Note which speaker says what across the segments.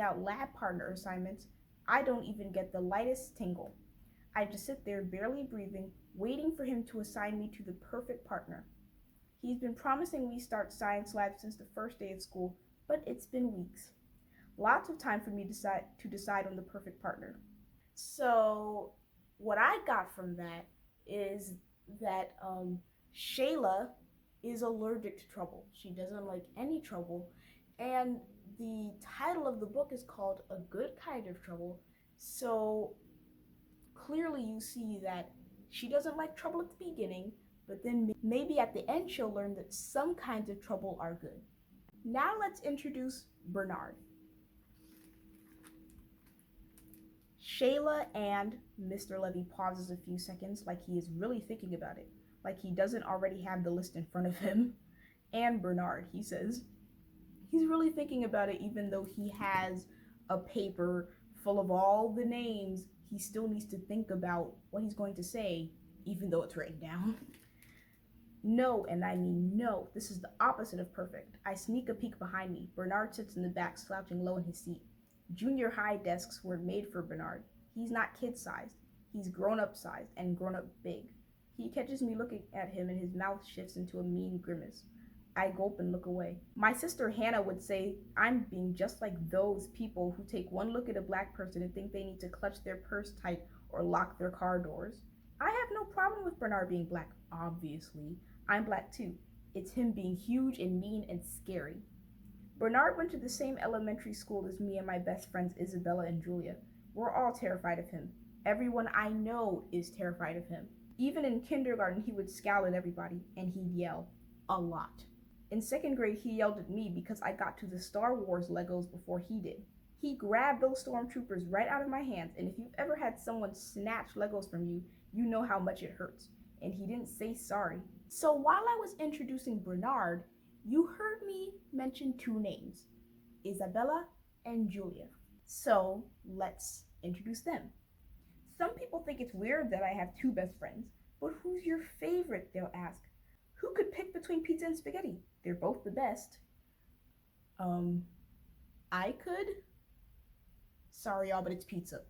Speaker 1: Out lab partner assignments, I don't even get the lightest tingle. I just sit there barely breathing, waiting for him to assign me to the perfect partner. He's been promising we start science lab since the first day of school, but it's been weeks. Lots of time for me to decide on the perfect partner. So, what I got from that is that Shayla is allergic to trouble. She doesn't like any trouble. And the title of the book is called A Good Kind of Trouble. So, clearly, you see that she doesn't like trouble at the beginning, but then maybe at the end she'll learn that some kinds of trouble are good. Now, let's introduce Bernard. Shayla and Mr. Levy pauses a few seconds like he is really thinking about it, like he doesn't already have the list in front of him. And Bernard, he says, he's really thinking about it even though he has a paper full of all the names. He still needs to think about what he's going to say, even though it's written down. No, and I mean no. This is the opposite of perfect. I sneak a peek behind me. Bernard sits in the back, slouching low in his seat. Junior high desks were made for Bernard. He's not kid-sized. He's grown-up sized and grown-up big. He catches me looking at him and his mouth shifts into a mean grimace. I gulp and look away. My sister Hannah would say I'm being just like those people who take one look at a black person and think they need to clutch their purse tight or lock their car doors. I have no problem with Bernard being black, obviously. I'm black too. It's him being huge and mean and scary. Bernard went to the same elementary school as me and my best friends Isabella and Julia. We're all terrified of him. Everyone I know is terrified of him. Even in kindergarten, he would scowl at everybody, and he'd yell. A lot. In second grade, he yelled at me because I got to the Star Wars Legos before he did. He grabbed those stormtroopers right out of my hands, and if you've ever had someone snatch Legos from you, you know how much it hurts. And he didn't say sorry. So while I was introducing Bernard, you heard me mention two names, Isabella and Julia. So let's introduce them. Some people think it's weird that I have two best friends, but who's your favorite, they'll ask. Who could pick between pizza and spaghetti? They're both the best. I could? Sorry y'all, but it's pizza.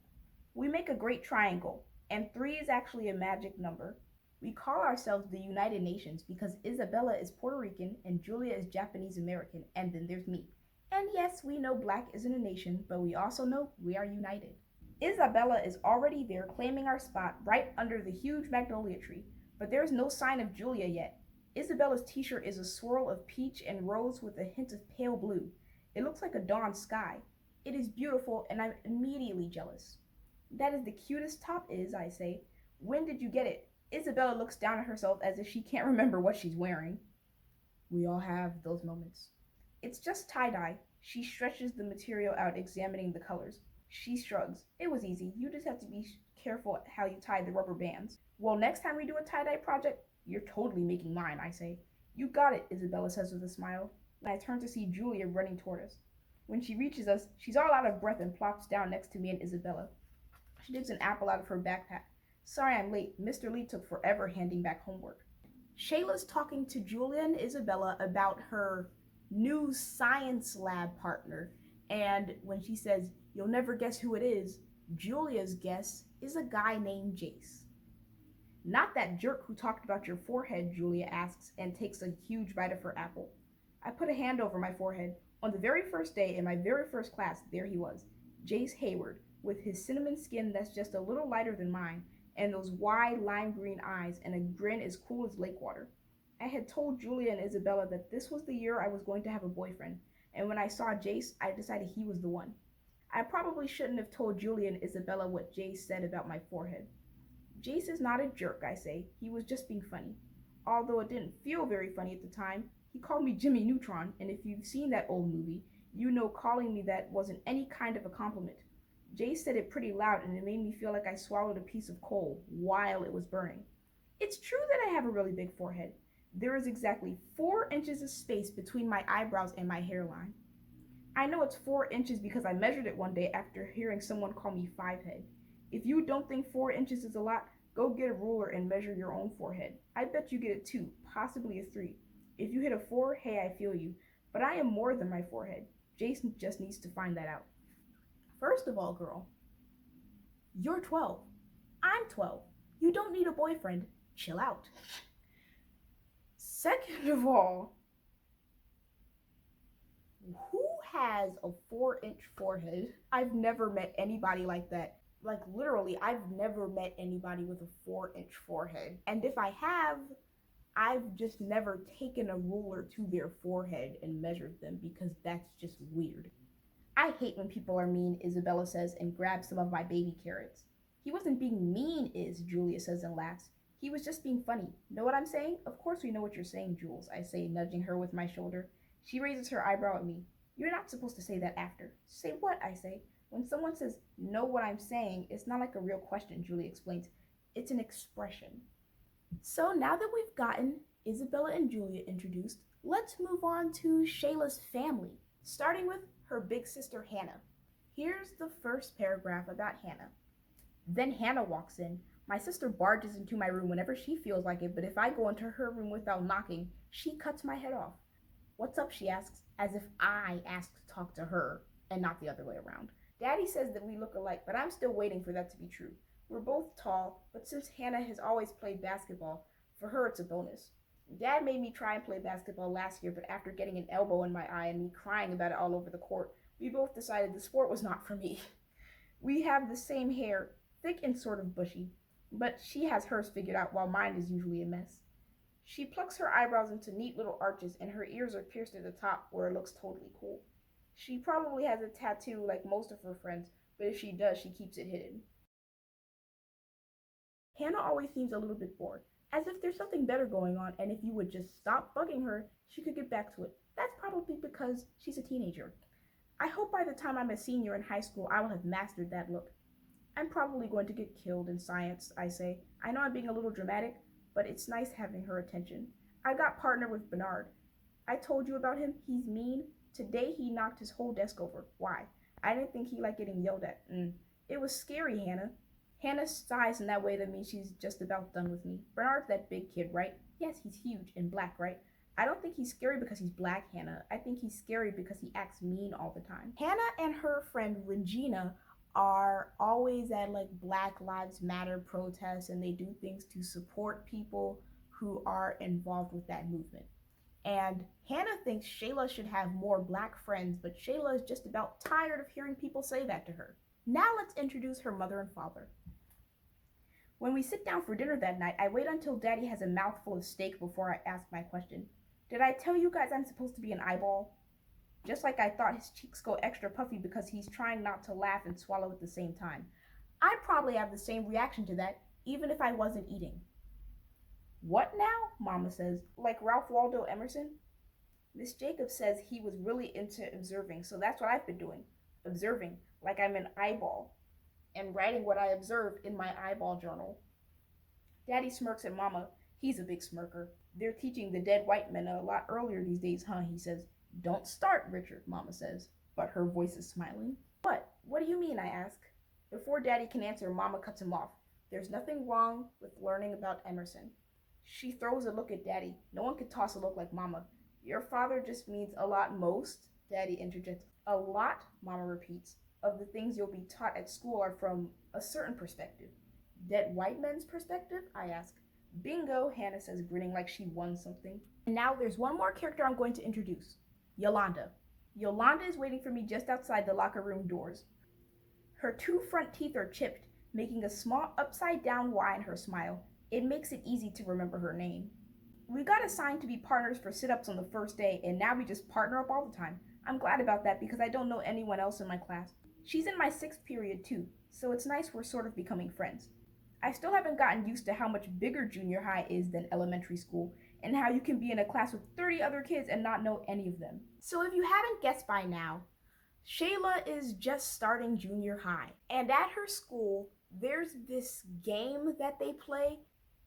Speaker 1: We make a great triangle, and 3 is actually a magic number. We call ourselves the United Nations because Isabella is Puerto Rican and Julia is Japanese American, and then there's me. And yes, we know black isn't a nation, but we also know we are united. Isabella is already there claiming our spot right under the huge magnolia tree, but there's no sign of Julia yet. Isabella's t-shirt is a swirl of peach and rose with a hint of pale blue. It looks like a dawn sky. It is beautiful and I'm immediately jealous. That is the cutest top is, I say. When did you get it? Isabella looks down at herself as if she can't remember what she's wearing. We all have those moments. It's just tie-dye. She stretches the material out, examining the colors. She shrugs. It was easy. You just have to be careful how you tie the rubber bands. Well, next time we do a tie-dye project, you're totally making mine, I say. You got it, Isabella says with a smile. And I turn to see Julia running toward us. When she reaches us, she's all out of breath and plops down next to me and Isabella. She digs an apple out of her backpack. Sorry I'm late. Mr. Lee took forever handing back homework. Shayla's talking to Julia and Isabella about her new science lab partner. And when she says, you'll never guess who it is, Julia's guess is a guy named Jace. Not that jerk who talked about your forehead, Julia asks and takes a huge bite of her apple. I put a hand over my forehead. On the very first day in my very first class, there he was, Jace Hayward, with his cinnamon skin that's just a little lighter than mine, and those wide lime green eyes and a grin as cool as lake water. I had told Julia and Isabella that this was the year I was going to have a boyfriend, and when I saw Jace, I decided he was the one. I probably shouldn't have told Julia and Isabella what Jace said about my forehead. Jace is not a jerk, I say. He was just being funny. Although it didn't feel very funny at the time, he called me Jimmy Neutron, and if you've seen that old movie, you know calling me that wasn't any kind of a compliment. Jace said it pretty loud, and it made me feel like I swallowed a piece of coal while it was burning. It's true that I have a really big forehead. There is exactly 4 inches of space between my eyebrows and my hairline. I know it's 4 inches because I measured it one day after hearing someone call me five-head. If you don't think 4 inches is a lot, go get a ruler and measure your own forehead. I bet you get a 2, possibly a 3. If you hit a 4, hey, I feel you. But I am more than my forehead. Jason just needs to find that out. First of all, girl, you're 12. I'm 12. You don't need a boyfriend. Chill out. Second of all, who has a 4-inch forehead? I've never met anybody like that. Like, literally, I've never met anybody with a 4-inch forehead. And if I have, I've just never taken a ruler to their forehead and measured them because that's just weird. I hate when people are mean, Isabella says, and grabs some of my baby carrots. He wasn't being mean, Julia says and laughs. He was just being funny. Know what I'm saying? Of course we know what you're saying, Jules, I say, nudging her with my shoulder. She raises her eyebrow at me. You're not supposed to say that after. Say what? I say. When someone says, know what I'm saying, it's not like a real question, Julia explains. It's an expression. So now that we've gotten Isabella and Julia introduced, let's move on to Shayla's family, starting with her big sister Hannah. Here's the first paragraph about Hannah. Then Hannah walks in. My sister barges into my room whenever she feels like it, but if I go into her room without knocking, she cuts my head off. What's up, she asks, as if I asked to talk to her and not the other way around. Daddy says that we look alike, but I'm still waiting for that to be true. We're both tall, but since Hannah has always played basketball, for her it's a bonus. Dad made me try and play basketball last year, but after getting an elbow in my eye and me crying about it all over the court, we both decided the sport was not for me. We have the same hair, thick and sort of bushy, but she has hers figured out while mine is usually a mess. She plucks her eyebrows into neat little arches and her ears are pierced at the top where it looks totally cool. She probably has a tattoo like most of her friends, but if she does, she keeps it hidden. Hannah always seems a little bit bored, as if there's something better going on, and if you would just stop bugging her, she could get back to it. That's probably because she's a teenager. I hope by the time I'm a senior in high school, I will have mastered that look. I'm probably going to get killed in science, I say. I know I'm being a little dramatic, but it's nice having her attention. I got partnered with Bernard. I told you about him. He's mean. Today he knocked his whole desk over. Why? I didn't think he liked getting yelled at. It was scary, Hannah. Hannah sighs in that way that means she's just about done with me. Bernard's that big kid, right? Yes, he's huge and black, right? I don't think he's scary because he's black, Hannah. I think he's scary because he acts mean all the time. Hannah and her friend Regina are always at like Black Lives Matter protests, and they do things to support people who are involved with that movement. And Hannah thinks Shayla should have more black friends, but Shayla is just about tired of hearing people say that to her. Now let's introduce her mother and father. When we sit down for dinner that night, I wait until Daddy has a mouthful of steak before I ask my question. Did I tell you guys I'm supposed to be an eyeball? Just like I thought his cheeks go extra puffy because he's trying not to laugh and swallow at the same time. I'd probably have the same reaction to that, even if I wasn't eating. What now? Mama says. Like Ralph Waldo Emerson? Miss Jacobs says he was really into observing, so that's what I've been doing. Observing, like I'm an eyeball, and writing what I observe in my eyeball journal. Daddy smirks at Mama. He's a big smirker. They're teaching the dead white men a lot earlier these days, huh? He says. Don't start, Richard, Mama says, but her voice is smiling. What? What do you mean? I ask. Before Daddy can answer, Mama cuts him off. There's nothing wrong with learning about Emerson. She throws a look at Daddy. No one could toss a look like Mama. Your father just means a lot most, Daddy interjects. A lot, Mama repeats, of the things you'll be taught at school are from a certain perspective. Dead white men's perspective? I ask. Bingo, Hannah says, grinning like she won something. And now there's one more character I'm going to introduce. Yolanda. Yolanda is waiting for me just outside the locker room doors. Her 2 front teeth are chipped, making a small upside-down Y in her smile. It makes it easy to remember her name. We got assigned to be partners for sit-ups on the first day, and now we just partner up all the time. I'm glad about that because I don't know anyone else in my class. She's in my 6th period too, so it's nice we're sort of becoming friends. I still haven't gotten used to how much bigger junior high is than elementary school, and how you can be in a class with 30 other kids and not know any of them. So if you haven't guessed by now, Shayla is just starting junior high. And at her school, there's this game that they play.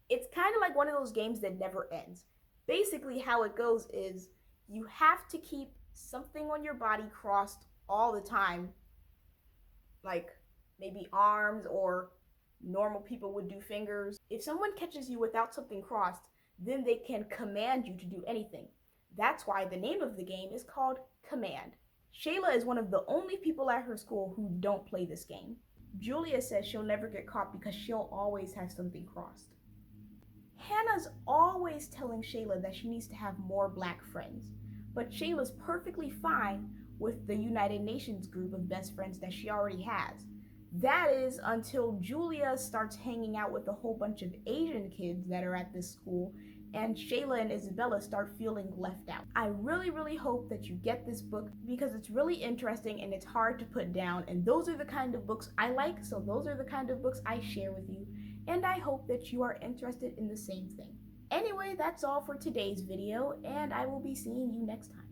Speaker 1: It's kind of like one of those games that never ends. Basically, how it goes is you have to keep something on your body crossed all the time. Like maybe arms, or normal people would do fingers. If someone catches you without something crossed, then they can command you to do anything. That's why the name of the game is called Command. Shayla is one of the only people at her school who don't play this game. Julia says she'll never get caught because she'll always have something crossed. Hannah's always telling Shayla that she needs to have more black friends, but Shayla's perfectly fine with the United Nations group of best friends that she already has. That is until Julia starts hanging out with a whole bunch of Asian kids that are at this school, and Shayla and Isabella start feeling left out. I really hope that you get this book because it's really interesting and it's hard to put down, and those are the kind of books I like, so those are the kind of books I share with you, and I hope that you are interested in the same thing. Anyway, that's all for today's video, and I will be seeing you next time.